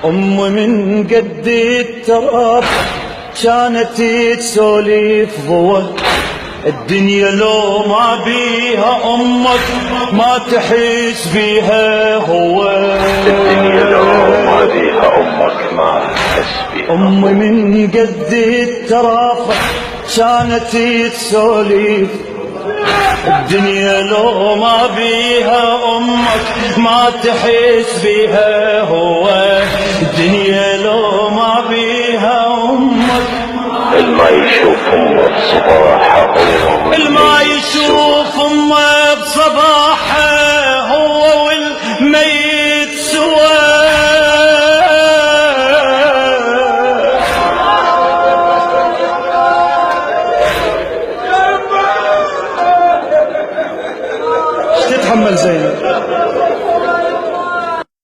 أمي من قد التراب كانت تسولف ضوى، الدنيا لو ما بيها أمك ما تحس بيها هو. الدنيا لو ما بيها أمك ما تحس بيها. أمي من قد التراب كانت تسولف، الدنيا لو ما بيها أمك ما تحس بيها هو. الدنيا لو ما بيها أمك الما يشوف أمه الصباح هو